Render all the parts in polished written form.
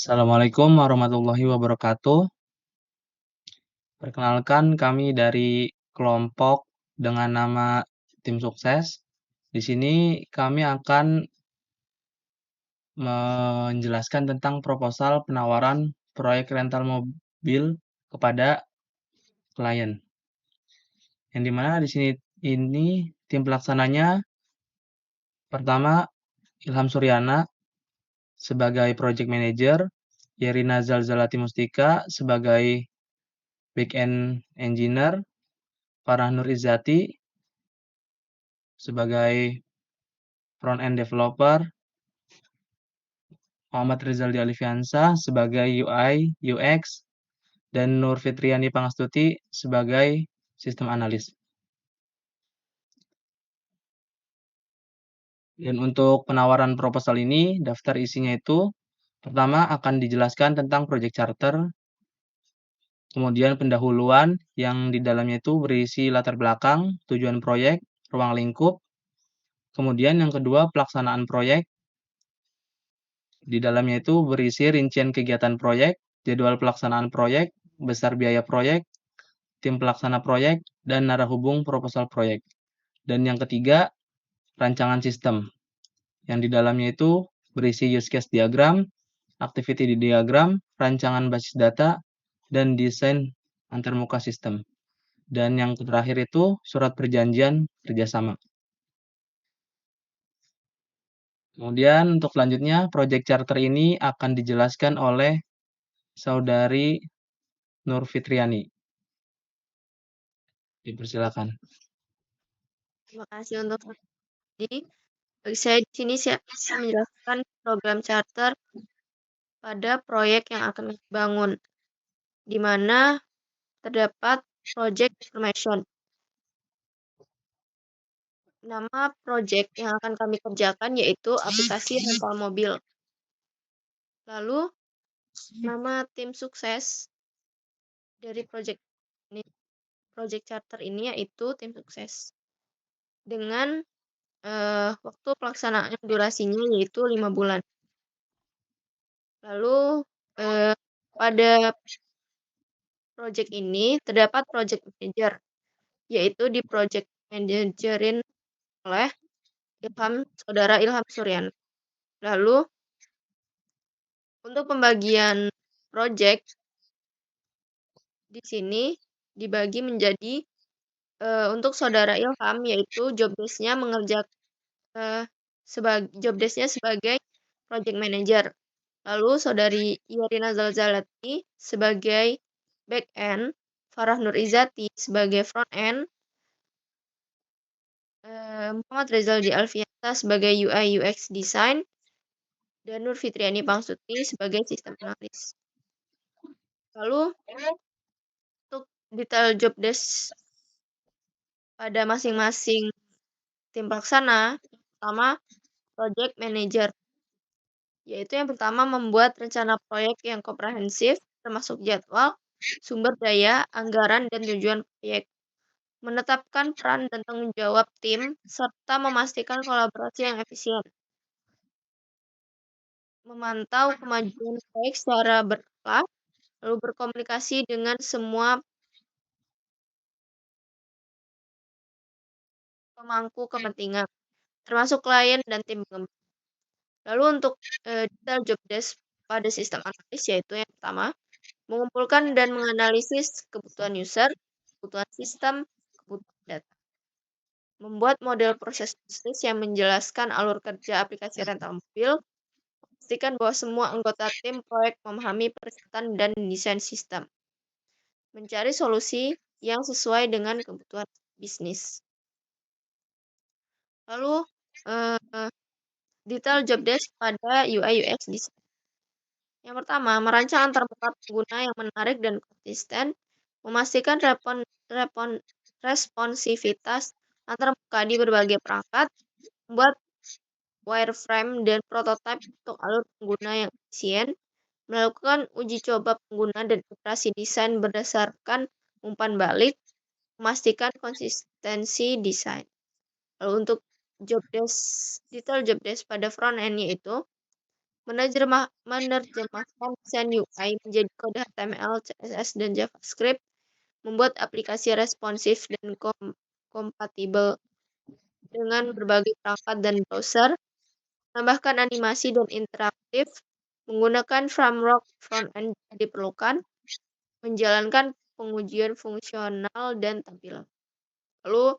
Assalamualaikum warahmatullahi wabarakatuh. Perkenalkan kami dari kelompok dengan nama Tim Sukses. Di sini kami akan menjelaskan tentang proposal penawaran proyek rental mobil kepada klien. Yang dimana di sini ini tim pelaksananya pertama Ilham Suryana sebagai project manager, Yerina Zalzalati Mustika sebagai back-end engineer, Farah Nur Izzati sebagai front-end developer, Muhammad Rizaldi Alifiansyah sebagai UI, UX, dan Nur Fitriani Pangastuti sebagai sistem analis. Dan untuk penawaran proposal ini, daftar isinya itu pertama akan dijelaskan tentang project charter, kemudian pendahuluan yang di dalamnya itu berisi latar belakang, tujuan proyek, ruang lingkup, kemudian yang kedua pelaksanaan proyek, di dalamnya itu berisi rincian kegiatan proyek, jadwal pelaksanaan proyek, besar biaya proyek, tim pelaksana proyek, dan narah hubung proposal proyek. Dan yang ketiga, rancangan sistem, yang di dalamnya itu berisi use case diagram, activity diagram, rancangan basis data, dan desain antarmuka sistem. Dan yang terakhir itu surat perjanjian kerjasama. Kemudian untuk selanjutnya, project charter ini akan dijelaskan oleh Saudari Nur Fitriani. Dipersilakan. Terima kasih untuk tadi. Bagi saya di sini saya akan menjelaskan program charter pada proyek yang akan dibangun, di mana terdapat project information. Nama project yang akan kami kerjakan yaitu aplikasi rental mobil. Lalu nama tim sukses dari project charter ini yaitu tim sukses. Dengan waktu pelaksanaan durasinya yaitu 5 bulan. Lalu pada project ini terdapat project manager, yaitu di project managerin oleh Saudara Ilham Suryana. Lalu untuk pembagian project di sini dibagi menjadi untuk Saudara Ilham yaitu job desk-nya sebagai project manager. Lalu Saudari Yerina Zalzalati sebagai back end, Farah Nur Izzati sebagai front end, Muhammad Rizaldi Alfiansyah sebagai UI UX design, dan Nur Fitriani Pangstuti sebagai sistem analis. Lalu untuk detail job desk pada masing-masing tim pelaksana, pertama project manager, yaitu yang pertama membuat rencana proyek yang komprehensif termasuk jadwal, sumber daya, anggaran, dan tujuan proyek. Menetapkan peran dan tanggung jawab tim, serta memastikan kolaborasi yang efisien. Memantau kemajuan proyek secara berkala, lalu berkomunikasi dengan semua pemangku kepentingan, termasuk klien dan tim pengembang. Lalu untuk detail job desk pada sistem analis yaitu yang pertama, mengumpulkan dan menganalisis kebutuhan user, kebutuhan sistem, kebutuhan data. Membuat model proses bisnis yang menjelaskan alur kerja aplikasi rental mobil, pastikan bahwa semua anggota tim proyek memahami periksaan dan desain sistem. Mencari solusi yang sesuai dengan kebutuhan bisnis. Lalu, detail job desk pada UI UX design. Yang pertama, merancang antarmuka pengguna yang menarik dan konsisten, memastikan responsivitas antarmuka di berbagai perangkat, membuat wireframe dan prototipe untuk alur pengguna yang efisien, melakukan uji coba pengguna dan iterasi desain berdasarkan umpan balik, memastikan konsistensi desain. Lalu untuk detail job desk pada front end yaitu menerjemahkan desain UI menjadi kode HTML, CSS, dan JavaScript, membuat aplikasi responsif dan kompatibel dengan berbagai perangkat dan browser, menambahkan animasi dan interaktif, menggunakan framework front-end jika diperlukan, menjalankan pengujian fungsional dan tampilan. Lalu,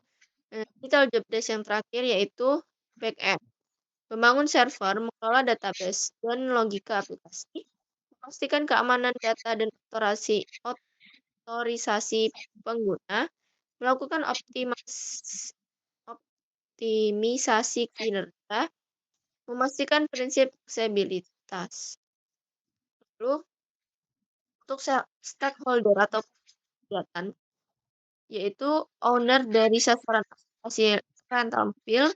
detail job desk yang terakhir yaitu back-end. Membangun server, mengelola database, dan logika aplikasi, memastikan keamanan data dan otorisasi pengguna, melakukan optimisasi kinerja, memastikan prinsip aksesibilitas. Lalu, untuk stakeholder atau kegiatan, yaitu owner dari sasaran aplikasi rental mobil,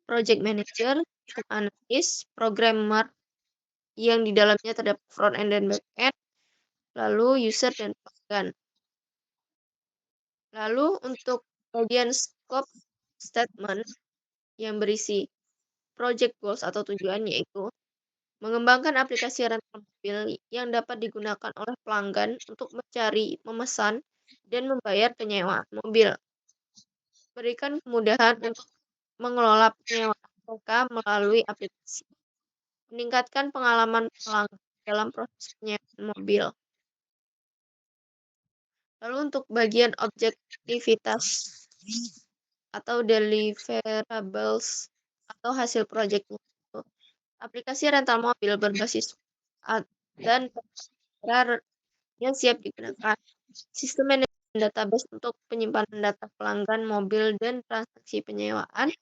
project manager, sistem analis, programmer yang di dalamnya terdapat front end dan back end, lalu user dan pelanggan. Lalu untuk bagian scope statement yang berisi project goals atau tujuan yaitu mengembangkan aplikasi rental mobil yang dapat digunakan oleh pelanggan untuk mencari, memesan, dan membayar penyewaan mobil. Berikan kemudahan untuk mengelola penyewaan mereka melalui aplikasi. Meningkatkan pengalaman pelanggan dalam proses penyewaan mobil. Lalu untuk bagian objektivitas atau deliverables atau hasil proyeknya itu, aplikasi rental mobil berbasis dan yang siap digunakan. Sistem manajemen database untuk penyimpanan data pelanggan mobil dan transaksi penyewaan.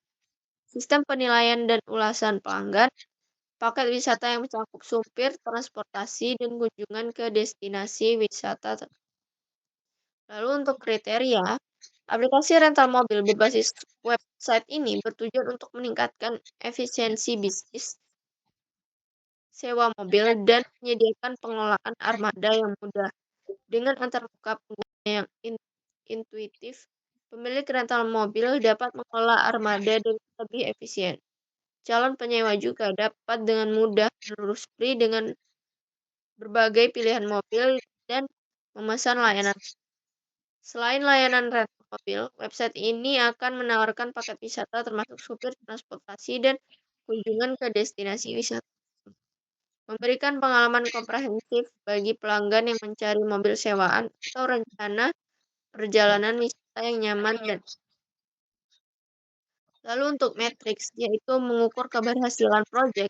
Sistem penilaian dan ulasan pelanggan. Paket wisata yang mencakup supir, transportasi, dan kunjungan ke destinasi wisata. Lalu untuk kriteria, aplikasi rental mobil berbasis website ini bertujuan untuk meningkatkan efisiensi bisnis sewa mobil dan menyediakan pengelolaan armada yang mudah. Dengan antarmuka pengguna yang intuitif, pemilik rental mobil dapat mengelola armada dengan lebih efisien. Calon penyewa juga dapat dengan mudah menelusuri dengan berbagai pilihan mobil dan memesan layanan. Selain layanan rental mobil, website ini akan menawarkan paket wisata termasuk supir, transportasi, dan kunjungan ke destinasi wisata. Memberikan pengalaman komprehensif bagi pelanggan yang mencari mobil sewaan atau rencana perjalanan wisata yang nyaman dan lalu untuk matriks yaitu mengukur keberhasilan proyek.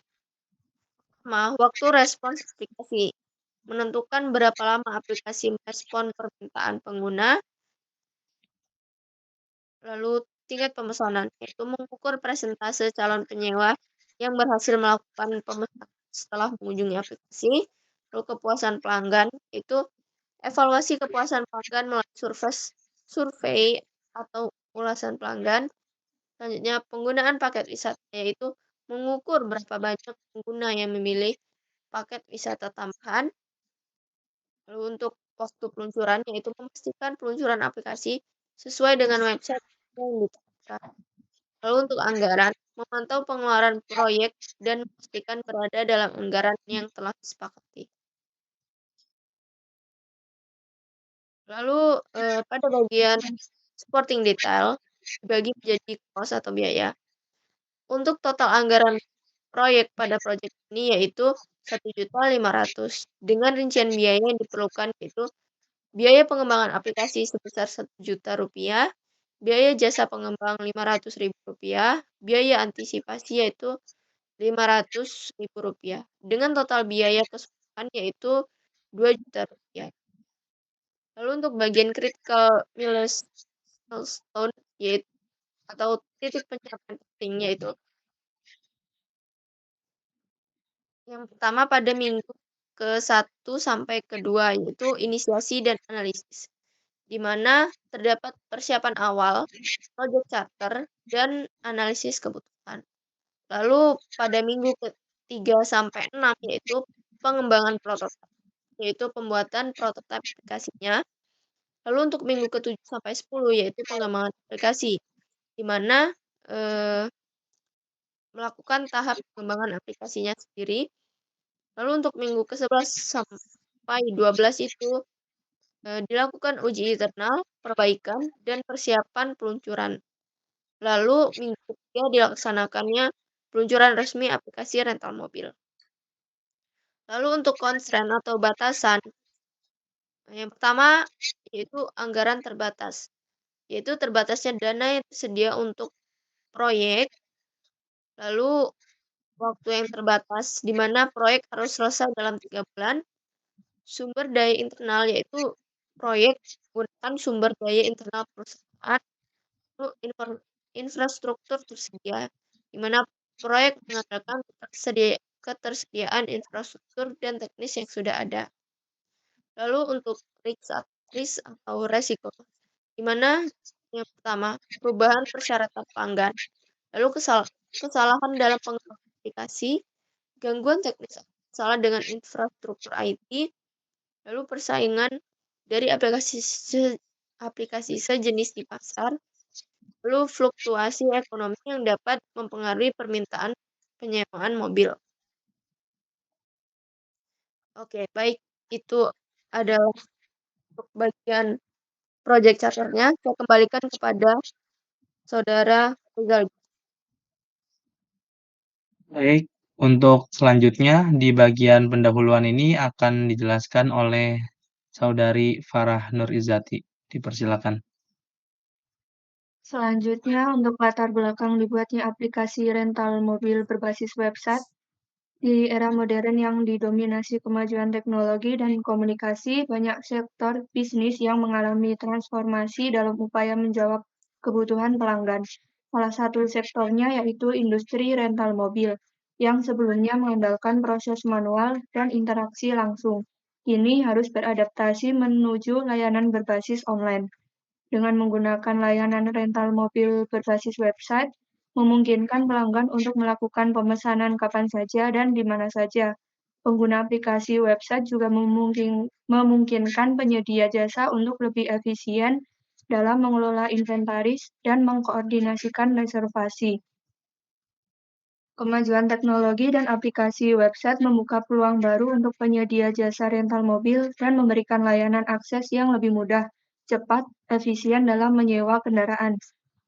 Waktu respons aplikasi menentukan berapa lama aplikasi merespon permintaan pengguna. Lalu tingkat pemesanan yaitu mengukur persentase calon penyewa yang berhasil melakukan pemesanan setelah mengunjungi aplikasi. Lalu kepuasan pelanggan itu evaluasi kepuasan pelanggan melalui survei atau ulasan pelanggan. Selanjutnya penggunaan paket wisata yaitu mengukur berapa banyak pengguna yang memilih paket wisata tambahan. Lalu untuk waktu peluncuran yaitu memastikan peluncuran aplikasi sesuai dengan website yang ditetapkan. Lalu untuk anggaran, memantau pengeluaran proyek dan memastikan berada dalam anggaran yang telah disepakati. Lalu pada bagian supporting detail dibagi menjadi cost atau biaya. Untuk total anggaran proyek pada proyek ini yaitu 1.500.000 dengan rincian biaya yang diperlukan yaitu biaya pengembangan aplikasi sebesar Rp1.000.000, biaya jasa pengembang Rp500.000, biaya antisipasi yaitu Rp500.000 dengan total biaya keseluruhan yaitu Rp2.000.000. Lalu untuk bagian critical milestone yaitu atau titik pencapaian penting yaitu yang pertama pada minggu ke-1 sampai ke-2 yaitu inisiasi dan analisis, di mana terdapat persiapan awal, project charter, dan analisis kebutuhan. Lalu pada minggu ke-3 sampai 6 yaitu pengembangan prototipe, yaitu pembuatan prototipe aplikasinya. Lalu untuk minggu ke-7 sampai 10 yaitu pengembangan aplikasi, di mana melakukan tahap pengembangan aplikasinya sendiri. Lalu untuk minggu ke-11 sampai 12 itu dilakukan uji internal, perbaikan, dan persiapan peluncuran. Lalu minggu ketiga dilaksanakannya peluncuran resmi aplikasi rental mobil. Lalu untuk constraint atau batasan, yang pertama yaitu anggaran terbatas, yaitu terbatasnya dana yang tersedia untuk proyek, lalu waktu yang terbatas di mana proyek harus selesai dalam 3 bulan, sumber daya internal yaitu proyek menggunakan sumber daya internal perusahaan, lalu infrastruktur tersedia, di mana proyek mengandalkan ketersediaan infrastruktur dan teknis yang sudah ada. Lalu untuk risk atau resiko, di mana yang pertama perubahan persyaratan pelanggan, lalu kesalahan dalam pengembangan aplikasi, gangguan teknis, salah dengan infrastruktur IT, lalu persaingan dari aplikasi sejenis di pasar, lalu fluktuasi ekonomi yang dapat mempengaruhi permintaan penyewaan mobil. Oke, baik. Itu adalah untuk bagian project charternya. Saya kembalikan kepada Saudara Rizal. Baik, untuk selanjutnya di bagian pendahuluan ini akan dijelaskan oleh Saudari Farah Nur Izzati. Dipersilakan. Selanjutnya, untuk latar belakang dibuatnya aplikasi rental mobil berbasis website, di era modern yang didominasi kemajuan teknologi dan komunikasi, banyak sektor bisnis yang mengalami transformasi dalam upaya menjawab kebutuhan pelanggan. Salah satu sektornya yaitu industri rental mobil, yang sebelumnya mengandalkan proses manual dan interaksi langsung. Kini harus beradaptasi menuju layanan berbasis online. Dengan menggunakan layanan rental mobil berbasis website, memungkinkan pelanggan untuk melakukan pemesanan kapan saja dan di mana saja. Pengguna aplikasi website juga memungkinkan penyedia jasa untuk lebih efisien dalam mengelola inventaris dan mengkoordinasikan reservasi. Kemajuan teknologi dan aplikasi website membuka peluang baru untuk penyedia jasa rental mobil dan memberikan layanan akses yang lebih mudah, cepat, efisien dalam menyewa kendaraan.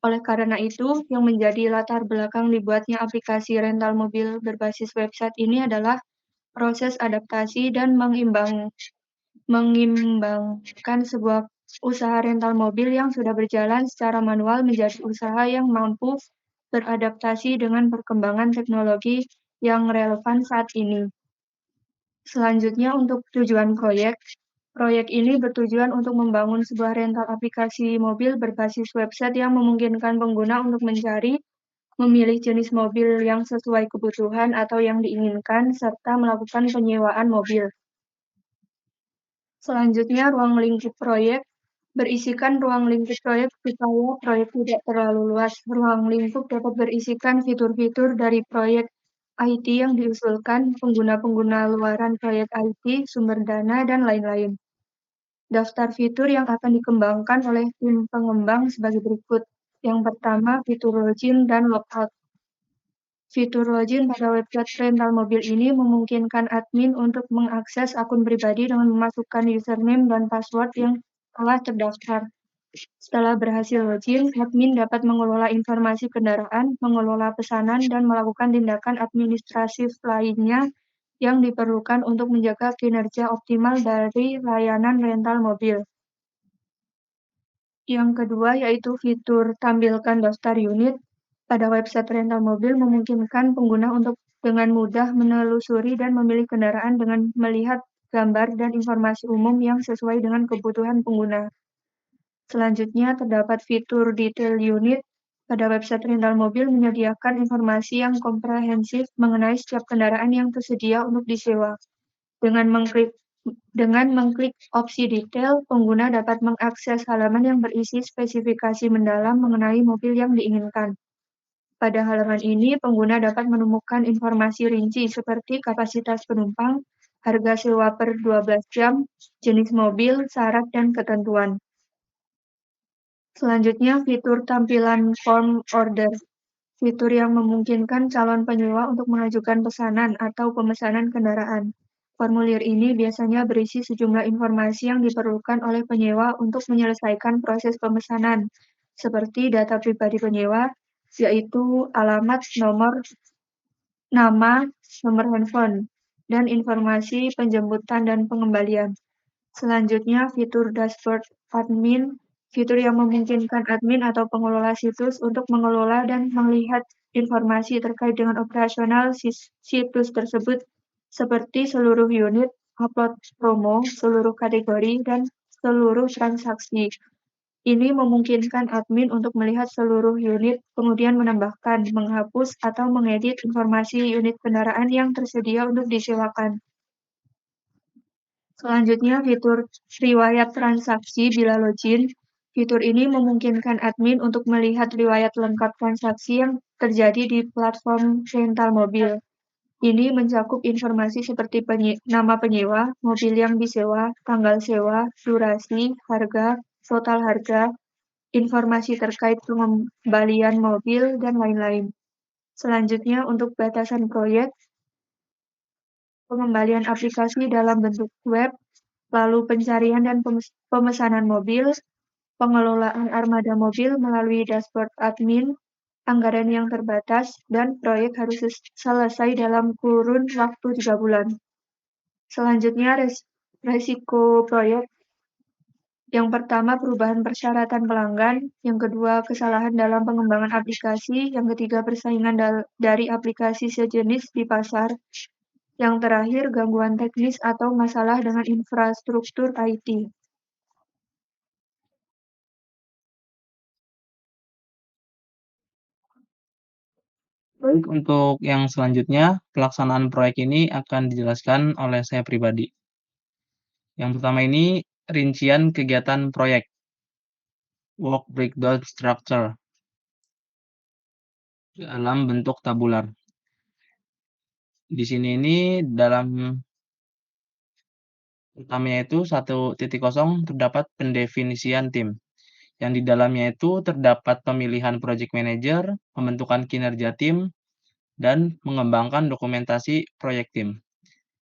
Oleh karena itu, yang menjadi latar belakang dibuatnya aplikasi rental mobil berbasis website ini adalah proses adaptasi dan mengimbangkan sebuah usaha rental mobil yang sudah berjalan secara manual menjadi usaha yang mampu beradaptasi dengan perkembangan teknologi yang relevan saat ini. Selanjutnya, untuk tujuan proyek. Proyek ini bertujuan untuk membangun sebuah rental aplikasi mobil berbasis website yang memungkinkan pengguna untuk mencari, memilih jenis mobil yang sesuai kebutuhan atau yang diinginkan, serta melakukan penyewaan mobil. Selanjutnya, ruang lingkup proyek. Berisikan ruang lingkup proyek supaya proyek tidak terlalu luas. Ruang lingkup dapat berisikan fitur-fitur dari proyek IT yang diusulkan, pengguna-pengguna luaran proyek IT, sumber dana, dan lain-lain. Daftar fitur yang akan dikembangkan oleh tim pengembang sebagai berikut. Yang pertama, fitur login dan logout. Fitur login pada website rental mobil ini memungkinkan admin untuk mengakses akun pribadi dengan memasukkan username dan password yang telah terdaftar. Setelah berhasil login, admin dapat mengelola informasi kendaraan, mengelola pesanan, dan melakukan tindakan administratif lainnya yang diperlukan untuk menjaga kinerja optimal dari layanan rental mobil. Yang kedua yaitu fitur tampilkan daftar unit. Pada website rental mobil memungkinkan pengguna untuk dengan mudah menelusuri dan memilih kendaraan dengan melihat gambar dan informasi umum yang sesuai dengan kebutuhan pengguna. Selanjutnya, terdapat fitur detail unit. Pada website rental mobil menyediakan informasi yang komprehensif mengenai setiap kendaraan yang tersedia untuk disewa. Dengan mengklik opsi detail, pengguna dapat mengakses halaman yang berisi spesifikasi mendalam mengenai mobil yang diinginkan. Pada halaman ini, pengguna dapat menemukan informasi rinci seperti kapasitas penumpang, harga sewa per 12 jam, jenis mobil, syarat, dan ketentuan. Selanjutnya, fitur tampilan form order. fitur yang memungkinkan calon penyewa untuk mengajukan pesanan atau pemesanan kendaraan. Formulir ini biasanya berisi sejumlah informasi yang diperlukan oleh penyewa untuk menyelesaikan proses pemesanan, seperti data pribadi penyewa, yaitu alamat, nama, nomor handphone, dan informasi penjemputan dan pengembalian. Selanjutnya, fitur dashboard admin, fitur yang memungkinkan admin atau pengelola situs untuk mengelola dan melihat informasi terkait dengan operasional situs tersebut, seperti seluruh unit, upload promo, seluruh kategori, dan seluruh transaksi. Ini memungkinkan admin untuk melihat seluruh unit, kemudian menambahkan, menghapus, atau mengedit informasi unit kendaraan yang tersedia untuk disewakan. Selanjutnya, fitur riwayat transaksi bila login. Fitur ini memungkinkan admin untuk melihat riwayat lengkap transaksi yang terjadi di platform rental mobil. Ini mencakup informasi seperti nama penyewa, mobil yang disewa, tanggal sewa, durasi, harga, total harga, informasi terkait pengembalian mobil, dan lain-lain. Selanjutnya, untuk batasan proyek, pengembalian aplikasi dalam bentuk web, lalu pencarian dan pemesanan mobil, pengelolaan armada mobil melalui dashboard admin, anggaran yang terbatas, dan proyek harus selesai dalam kurun waktu 3 bulan. Selanjutnya, resiko proyek. Yang pertama, perubahan persyaratan pelanggan. Yang kedua, kesalahan dalam pengembangan aplikasi. Yang ketiga, persaingan dari aplikasi sejenis di pasar. Yang terakhir, gangguan teknis atau masalah dengan infrastruktur IT. Baik, untuk yang selanjutnya, pelaksanaan proyek ini akan dijelaskan oleh saya pribadi. Yang pertama ini, rincian kegiatan proyek. Work breakdown structure. Dalam bentuk tabular. Di sini ini dalam pertamanya itu 1.0 terdapat pendefinisian tim. Yang di dalamnya itu terdapat pemilihan project manager, pembentukan kinerja tim, dan mengembangkan dokumentasi proyek tim.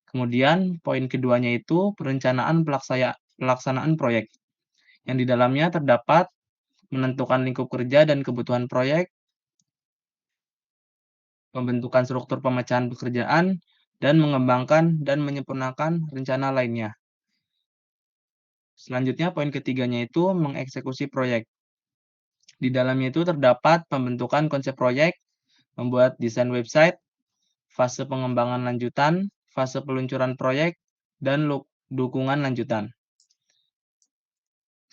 Kemudian poin keduanya itu perencanaan pelaksanaan proyek. Yang di dalamnya terdapat menentukan lingkup kerja dan kebutuhan proyek, pembentukan struktur pemecahan pekerjaan, dan mengembangkan dan menyempurnakan rencana lainnya. Selanjutnya poin ketiganya itu mengeksekusi proyek. Di dalamnya itu terdapat pembentukan konsep proyek, membuat desain website, fase pengembangan lanjutan, fase peluncuran proyek, dan dukungan lanjutan.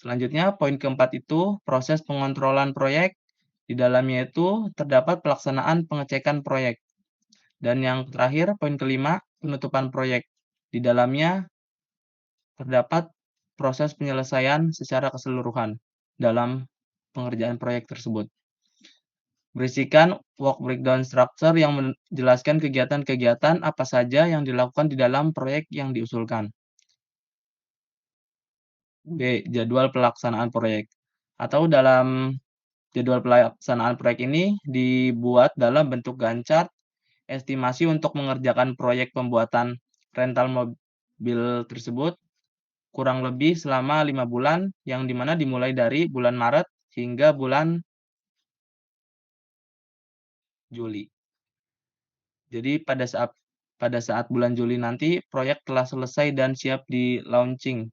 Selanjutnya poin keempat itu proses pengontrolan proyek. Di dalamnya itu terdapat pelaksanaan pengecekan proyek. Dan yang terakhir poin kelima penutupan proyek. Di dalamnya terdapat proses penyelesaian secara keseluruhan dalam pengerjaan proyek tersebut. Berisikan work breakdown structure yang menjelaskan kegiatan-kegiatan apa saja yang dilakukan di dalam proyek yang diusulkan. B. Jadwal pelaksanaan proyek. Atau dalam jadwal pelaksanaan proyek ini dibuat dalam bentuk Gantt chart, estimasi untuk mengerjakan proyek pembuatan rental mobil tersebut kurang lebih selama 5 bulan, yang dimana dimulai dari bulan Maret hingga bulan Juli. Jadi pada saat bulan Juli nanti proyek telah selesai dan siap di launching.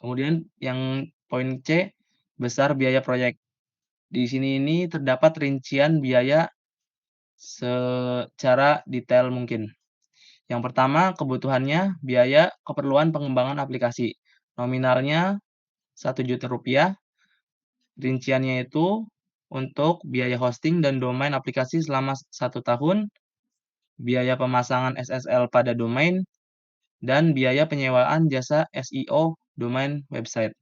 Kemudian yang poin C, besar biaya proyek. Di sini ini terdapat rincian biaya secara detail mungkin. Yang pertama, kebutuhannya biaya keperluan pengembangan aplikasi. Nominalnya 1 juta rupiah. Rinciannya itu untuk biaya hosting dan domain aplikasi selama 1 tahun, biaya pemasangan SSL pada domain, dan biaya penyewaan jasa SEO domain website.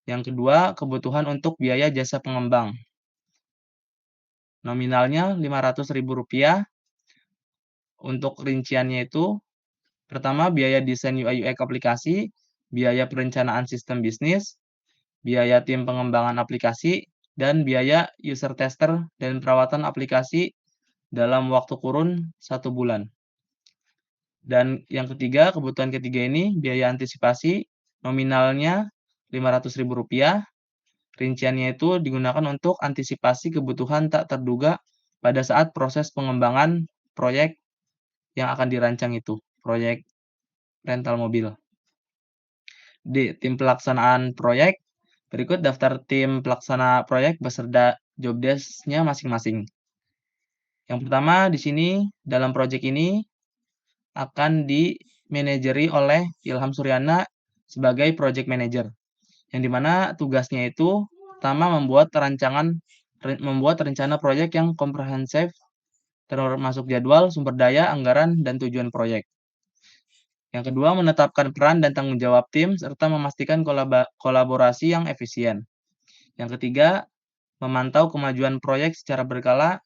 Yang kedua, kebutuhan untuk biaya jasa pengembang. Nominalnya Rp500.000. Untuk rinciannya itu, pertama biaya desain UI UX aplikasi, biaya perencanaan sistem bisnis, biaya tim pengembangan aplikasi, dan biaya user tester dan perawatan aplikasi dalam waktu kurun 1 bulan. Dan yang ketiga, kebutuhan ketiga ini biaya antisipasi nominalnya Rp500.000. Rinciannya itu digunakan untuk antisipasi kebutuhan tak terduga pada saat proses pengembangan proyek yang akan dirancang itu, proyek rental mobil. Di tim pelaksanaan proyek, berikut daftar tim pelaksana proyek beserta job desk-nya masing-masing. Yang pertama di sini, dalam proyek ini akan dimanajeri oleh Ilham Suryana sebagai project manager, yang dimana tugasnya itu pertama membuat rencana proyek yang komprehensif, termasuk jadwal, sumber daya, anggaran, dan tujuan proyek. Yang kedua, menetapkan peran dan tanggung jawab tim, serta memastikan kolaborasi yang efisien. Yang ketiga, memantau kemajuan proyek secara berkala.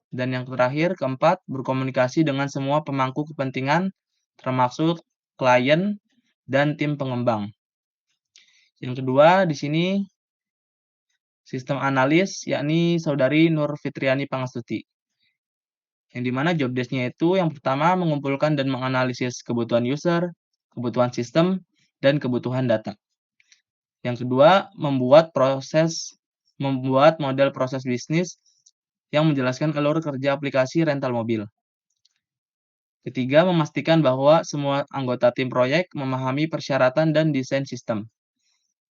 Dan yang terakhir, keempat, berkomunikasi dengan semua pemangku kepentingan, termasuk klien dan tim pengembang. Yang kedua, di sini sistem analis, yakni Saudari Nur Fitriani Pangastuti. Yang dimana job desk-nya itu yang pertama mengumpulkan dan menganalisis kebutuhan user, kebutuhan sistem, dan kebutuhan data. Yang kedua, membuat model proses bisnis yang menjelaskan alur kerja aplikasi rental mobil. Ketiga, memastikan bahwa semua anggota tim proyek memahami persyaratan dan desain sistem.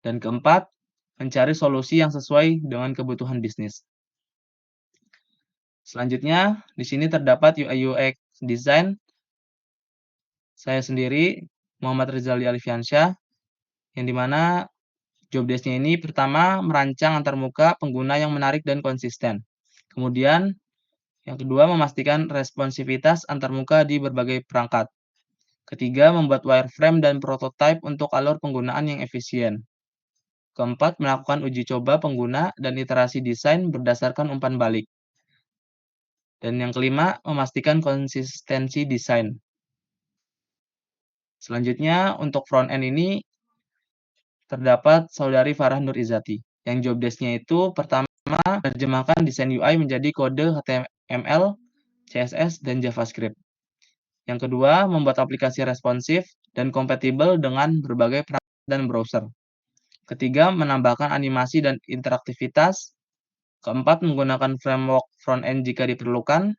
Dan keempat, mencari solusi yang sesuai dengan kebutuhan bisnis. Selanjutnya, di sini terdapat UI UX design. Saya sendiri, Muhammad Rizaldi Alifiansyah, yang dimana job desk-nya ini pertama merancang antarmuka pengguna yang menarik dan konsisten. Kemudian, yang kedua memastikan responsivitas antarmuka di berbagai perangkat. Ketiga, membuat wireframe dan prototipe untuk alur penggunaan yang efisien. Keempat, melakukan uji coba pengguna dan iterasi desain berdasarkan umpan balik. Dan yang kelima, memastikan konsistensi desain. Selanjutnya, untuk front-end ini terdapat Saudari Farah Nur Izzati, yang job desk-nya itu pertama menerjemahkan desain UI menjadi kode HTML, CSS, dan JavaScript. Yang kedua, membuat aplikasi responsif dan kompatibel dengan berbagai perangkat dan browser. Ketiga, menambahkan animasi dan interaktivitas. Keempat, menggunakan framework front-end jika diperlukan.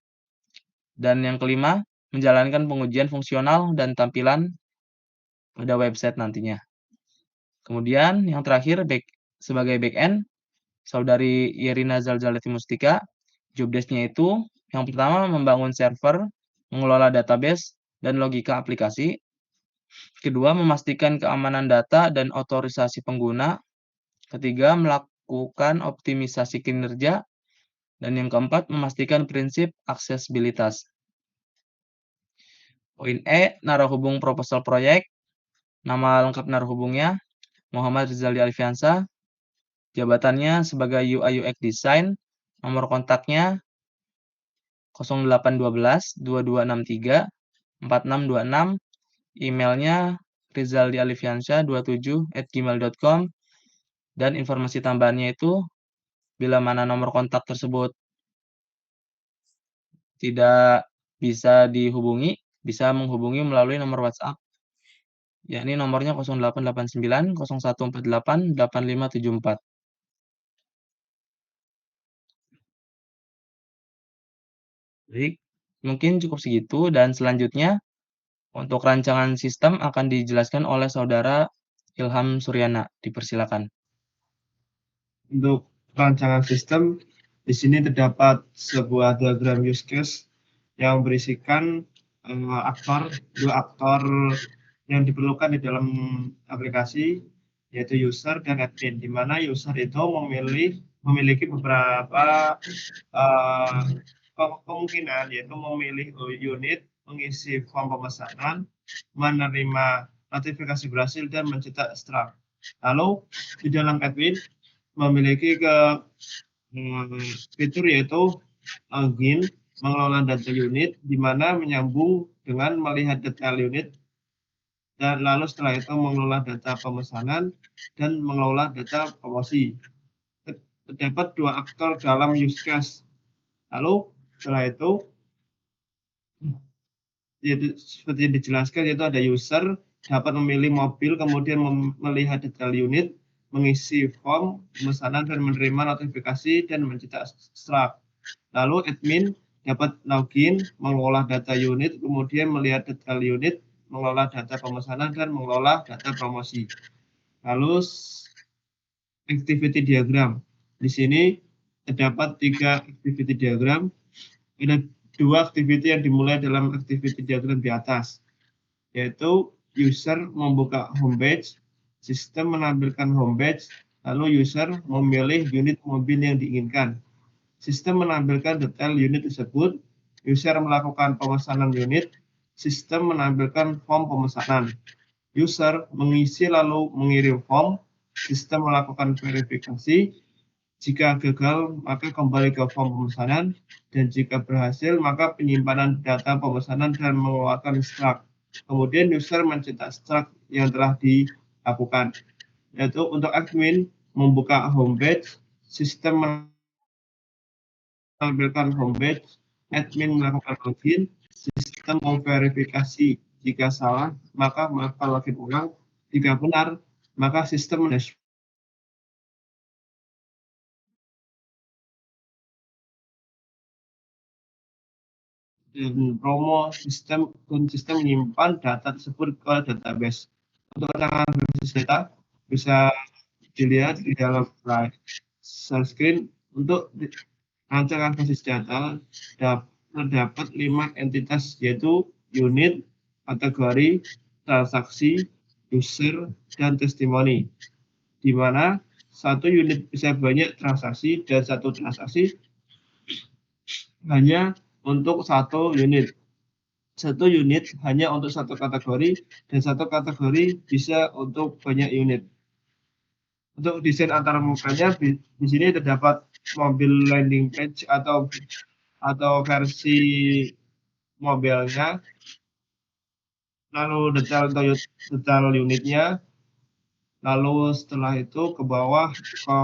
Dan yang kelima, menjalankan pengujian fungsional dan tampilan pada website nantinya. Kemudian yang terakhir, sebagai back-end, Saudari Yerina Zalzalati Mustika, job desk-nya itu yang pertama membangun server, mengelola database, dan logika aplikasi. Kedua, memastikan keamanan data dan otorisasi pengguna. Ketiga, melakukan optimisasi kinerja. Dan yang keempat, memastikan prinsip aksesibilitas. Poin E, naruhubung proposal proyek. Nama lengkap naruhubungnya, Muhammad Rizaldi Alifiansyah. Jabatannya sebagai UI UX Design. Nomor kontaknya 0812 2263 4626. Emailnya rizaldialifiansyah27@gmail.com. Dan informasi tambahannya itu, bila mana nomor kontak tersebut tidak bisa dihubungi, bisa menghubungi melalui nomor WhatsApp, yakni nomornya 0889 0148 8574. Baik, mungkin cukup segitu, dan selanjutnya untuk rancangan sistem akan dijelaskan oleh Saudara Ilham Suryana. Dipersilakan. Untuk rancangan sistem, di sini terdapat sebuah diagram use case yang berisikan dua aktor yang diperlukan di dalam aplikasi, yaitu user dan admin, di mana user itu memiliki beberapa kemungkinan, yaitu memilih unit, mengisi form pemesanan, menerima notifikasi berhasil, dan mencetak extract. Lalu di dalam admin memiliki fitur yaitu login, mengelola data unit, di mana menyambung dengan melihat detail unit, dan lalu setelah itu mengelola data pemesanan dan mengelola data promosi. terdapat 2 aktor dalam use case. Lalu setelah itu, yaitu seperti yang dijelaskan, yaitu ada user dapat memilih mobil, kemudian melihat detail unit, mengisi form pemesanan dan menerima notifikasi dan mencetak struct. Lalu admin dapat login, mengolah data unit, kemudian melihat detail unit, mengelola data pemesanan dan mengelola data promosi. Lalu activity diagram. Di sini terdapat 3 activity diagram. Ada 2 activity yang dimulai dalam activity diagram di atas, yaitu user membuka homepage, sistem menampilkan homepage, lalu user memilih unit mobil yang diinginkan. Sistem menampilkan detail unit tersebut, user melakukan pemesanan unit, sistem menampilkan form pemesanan. User mengisi lalu mengirim form, sistem melakukan verifikasi. Jika gagal, maka kembali ke form pemesanan, dan jika berhasil, maka penyimpanan data pemesanan dan mengeluarkan struct. Kemudian user mencetak struct yang telah dilakukan, yaitu untuk admin membuka homepage, sistem menampilkan homepage, admin melakukan login, sistem memverifikasi. Jika salah, maka login ulang. Jika benar, maka sistem promo sistem menyimpan data tersebut ke database. Untuk keterangan basis data bisa dilihat di dalam slide screen. Untuk rancangan basis data terdapat 5 entitas, yaitu unit, kategori, transaksi, user, dan testimoni, di mana satu unit bisa banyak transaksi dan satu transaksi hanya untuk satu unit. Satu unit hanya untuk satu kategori, dan satu kategori bisa untuk banyak unit. Untuk desain antarmukanya, di sini terdapat mobil landing page atau versi mobilnya, lalu detail unitnya, lalu setelah itu ke bawah ke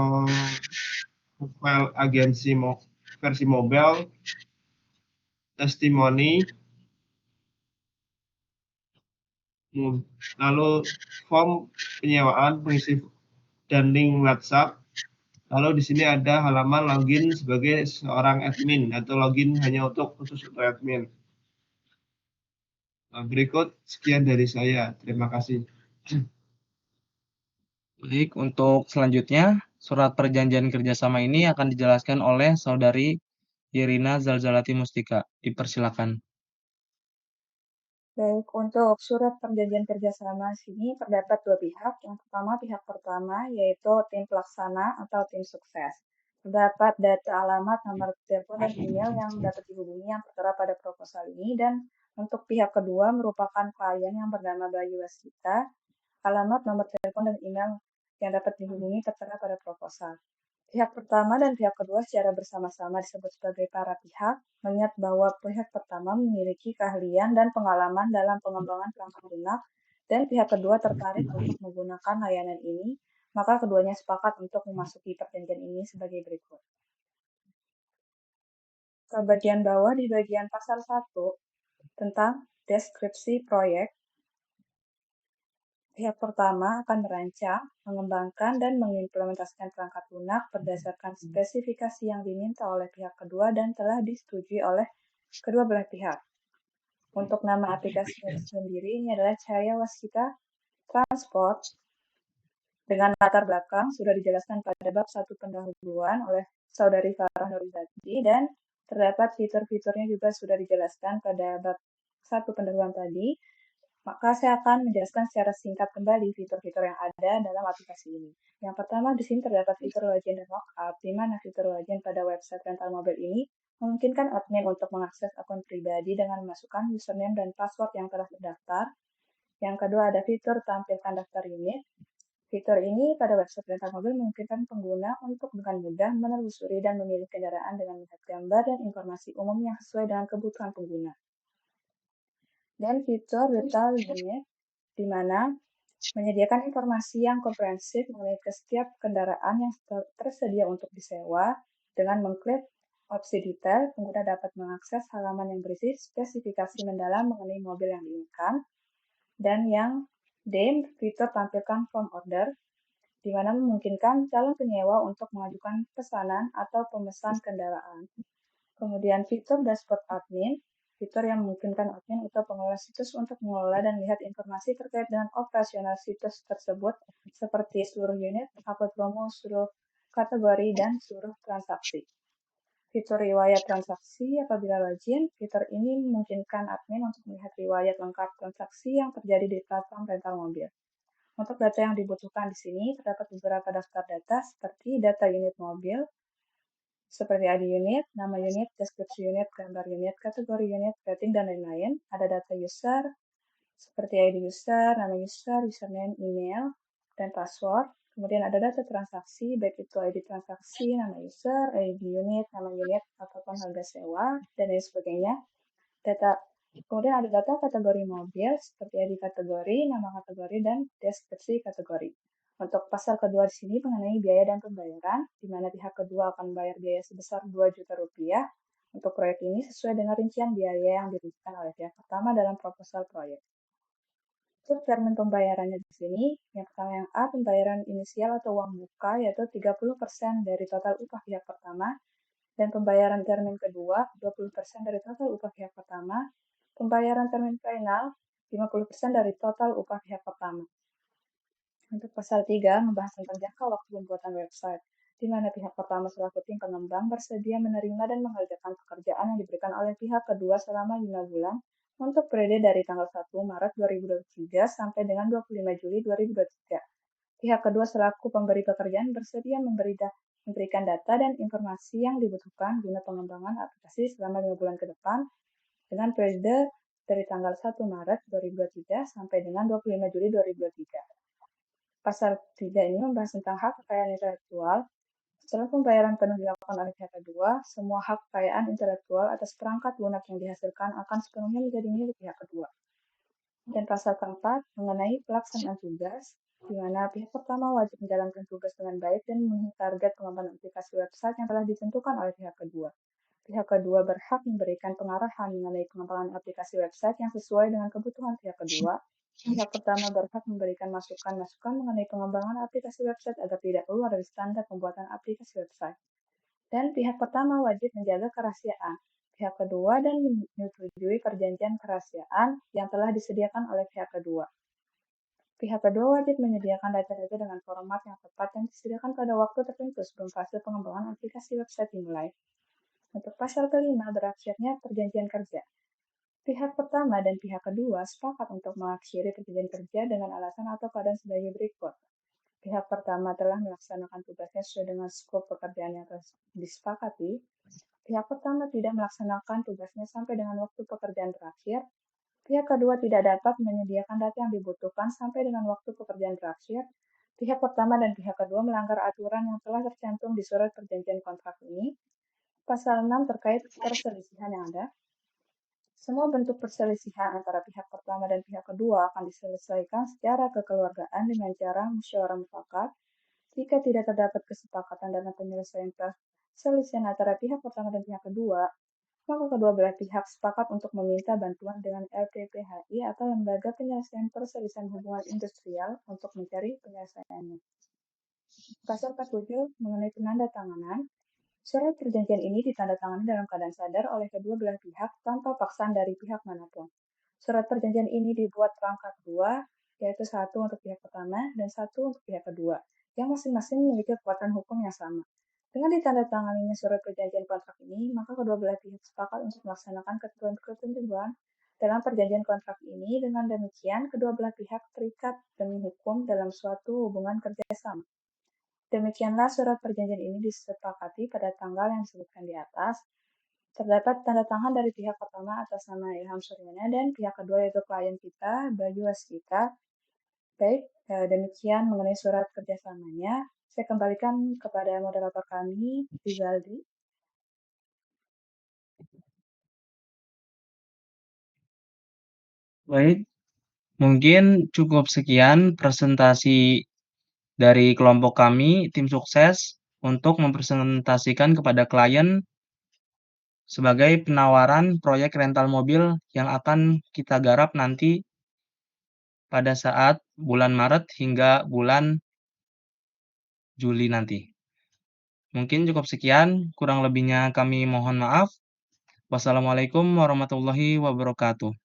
file agensi versi mobil, testimoni, lalu form penyewaan, pengisi dan link WhatsApp. Lalu di sini ada halaman login sebagai seorang admin atau login hanya khusus untuk admin. Berikut sekian dari saya. Terima kasih. Baik, untuk selanjutnya, surat perjanjian kerjasama ini akan dijelaskan oleh Saudari Irina Zalzalati Mustika. Dipersilakan. Baik, untuk surat perjanjian kerjasama sini terdapat 2 pihak. Yang pertama, pihak pertama yaitu tim pelaksana atau tim sukses. Terdapat data alamat, nomor telepon, dan email yang dapat dihubungi yang tertera pada proposal ini. Dan untuk pihak kedua merupakan klien yang bernama Bayu Waskita. Alamat, nomor telepon, dan email yang dapat dihubungi tertera pada proposal. Pihak pertama dan pihak kedua secara bersama-sama disebut sebagai para pihak, mengingat bahwa pihak pertama memiliki keahlian dan pengalaman dalam pengembangan perangkat lunak, dan pihak kedua tertarik untuk menggunakan layanan ini, maka keduanya sepakat untuk memasuki perjanjian ini sebagai berikut. Ke bagian bawah di bagian pasal 1 tentang deskripsi proyek, pihak pertama akan merancang, mengembangkan, dan mengimplementasikan perangkat lunak berdasarkan spesifikasi yang diminta oleh pihak kedua dan telah disetujui oleh kedua belah pihak. Untuk nama aplikasinya sendiri, ini adalah Cahaya Waskita Transport. Dengan latar belakang sudah dijelaskan pada bab 1 pendahuluan oleh Saudari Farah Nurizati, dan terdapat fitur-fiturnya juga sudah dijelaskan pada bab 1 pendahuluan tadi. Maka saya akan menjelaskan secara singkat kembali fitur-fitur yang ada dalam aplikasi ini. Yang pertama, di sini terdapat fitur login dan logout, di mana fitur login pada website rental mobil ini memungkinkan admin untuk mengakses akun pribadi dengan memasukkan username dan password yang telah terdaftar. Yang kedua, ada fitur tampilkan daftar unit. Fitur ini pada website rental mobil memungkinkan pengguna untuk dengan mudah menelusuri dan memilih kendaraan dengan melihat gambar dan informasi umum yang sesuai dengan kebutuhan pengguna. Dan fitur detail unit, di mana menyediakan informasi yang komprehensif mengenai setiap kendaraan yang tersedia untuk disewa. Dengan mengklik opsi detail, pengguna dapat mengakses halaman yang berisi spesifikasi mendalam mengenai mobil yang diinginkan. Dan yang D, fitur tampilkan form order, di mana memungkinkan calon penyewa untuk mengajukan pesanan atau pemesan kendaraan. Kemudian fitur dashboard admin, fitur yang memungkinkan admin atau pengelola situs untuk mengelola dan melihat informasi terkait dengan operasional situs tersebut, seperti seluruh unit, upload promo, seluruh kategori, dan seluruh transaksi. Fitur riwayat transaksi apabila login, fitur ini memungkinkan admin untuk melihat riwayat lengkap transaksi yang terjadi di platform rental mobil. Untuk data yang dibutuhkan di sini, terdapat beberapa daftar data seperti data unit mobil, seperti ID unit, nama unit, deskripsi unit, gambar unit, kategori unit, rating, dan lain-lain. Ada data user, seperti ID user, nama user, username, email, dan password. Kemudian ada data transaksi, baik itu ID transaksi, nama user, ID unit, nama unit, ataupun harga sewa, dan lain sebagainya. Kemudian ada data kategori mobil, seperti ID kategori, nama kategori, dan deskripsi kategori. Untuk pasal kedua di sini mengenai biaya dan pembayaran, di mana pihak kedua akan membayar biaya sebesar Rp2 juta untuk proyek ini sesuai dengan rincian biaya yang diberikan oleh pihak pertama dalam proposal proyek. Untuk termin pembayarannya di sini, yang pertama yang A, pembayaran inisial atau uang muka, yaitu 30% dari total upah pihak pertama, dan pembayaran termin kedua, 20% dari total upah pihak pertama, pembayaran termin final, 50% dari total upah pihak pertama. Untuk pasal 3, membahas tentang jangka waktu pembuatan website, di mana pihak pertama selaku tim pengembang bersedia menerima dan mengerjakan pekerjaan yang diberikan oleh pihak kedua selama 5 bulan untuk periode dari tanggal 1 Maret 2023 sampai dengan 25 Juli 2023. Pihak kedua selaku pemberi pekerjaan bersedia memberikan data dan informasi yang dibutuhkan guna pengembangan aplikasi selama 5 bulan ke depan dengan periode dari tanggal 1 Maret 2023 sampai dengan 25 Juli 2023. Pasal 3 ini membahas tentang hak kekayaan intelektual. Setelah pembayaran penuh dilakukan oleh pihak kedua, semua hak kekayaan intelektual atas perangkat lunak yang dihasilkan akan sepenuhnya menjadi milik pihak kedua. Dan pasal keempat mengenai pelaksanaan tugas, di mana pihak pertama wajib menjalankan tugas dengan baik dan memenuhi target pengembangan aplikasi website yang telah ditentukan oleh pihak kedua. Pihak kedua berhak memberikan pengarahan mengenai pengembangan aplikasi website yang sesuai dengan kebutuhan pihak kedua. Pihak pertama berhak memberikan masukan-masukan mengenai pengembangan aplikasi website agar tidak keluar dari standar pembuatan aplikasi website. Dan pihak pertama wajib menjaga kerahasiaan pihak kedua dan menyetujui perjanjian kerahasiaan yang telah disediakan oleh pihak kedua. Pihak kedua wajib menyediakan data-data dengan format yang tepat dan disediakan pada waktu tertentu sebelum fase pengembangan aplikasi website dimulai. Untuk pasal kelima berakhirnya perjanjian kerja. Pihak pertama dan pihak kedua sepakat untuk mengakhiri perjanjian kerja dengan alasan atau keadaan sebagai berikut. Pihak pertama telah melaksanakan tugasnya sesuai dengan skop pekerjaan yang telah disepakati. Pihak pertama tidak melaksanakan tugasnya sampai dengan waktu pekerjaan berakhir. Pihak kedua tidak dapat menyediakan data yang dibutuhkan sampai dengan waktu pekerjaan berakhir. Pihak pertama dan pihak kedua melanggar aturan yang telah tercantum di surat perjanjian kontrak ini. Pasal 6 terkait perselisihan yang ada. Semua bentuk perselisihan antara pihak pertama dan pihak kedua akan diselesaikan secara kekeluargaan dengan cara musyawarah mufakat. Jika tidak terdapat kesepakatan dalam penyelesaian perselisihan antara pihak pertama dan pihak kedua, maka kedua belah pihak sepakat untuk meminta bantuan dengan LPPHI atau Lembaga Penyelesaian Perselisihan Hubungan Industrial untuk mencari penyelesaiannya. Pasal 47 mengenai penandatanganan. Surat perjanjian ini ditandatangani dalam keadaan sadar oleh kedua belah pihak tanpa paksaan dari pihak manapun. Surat perjanjian ini dibuat rangka kedua, yaitu satu untuk pihak pertama dan satu untuk pihak kedua, yang masing-masing memiliki kekuatan hukum yang sama. Dengan ditandatanganinya surat perjanjian kontrak ini, maka kedua belah pihak sepakat untuk melaksanakan ketentuan-ketentuan dalam perjanjian kontrak ini. Dengan demikian, kedua belah pihak terikat demi hukum dalam suatu hubungan kerjasama. Demikianlah surat perjanjian ini disepakati pada tanggal yang disebutkan di atas. Terdapat tanda tangan dari pihak pertama atas nama Ilham Suryana dan pihak kedua yaitu klien kita, Bayu Waskita. Baik, demikian mengenai surat kerjasamanya. Saya kembalikan kepada moderator kami, Rizaldi. Baik, Mungkin cukup sekian presentasi dari kelompok kami, tim sukses, untuk mempresentasikan kepada klien sebagai penawaran proyek rental mobil yang akan kita garap nanti pada saat bulan Maret hingga bulan Juli nanti. Mungkin cukup sekian, kurang lebihnya kami mohon maaf. Wassalamualaikum warahmatullahi wabarakatuh.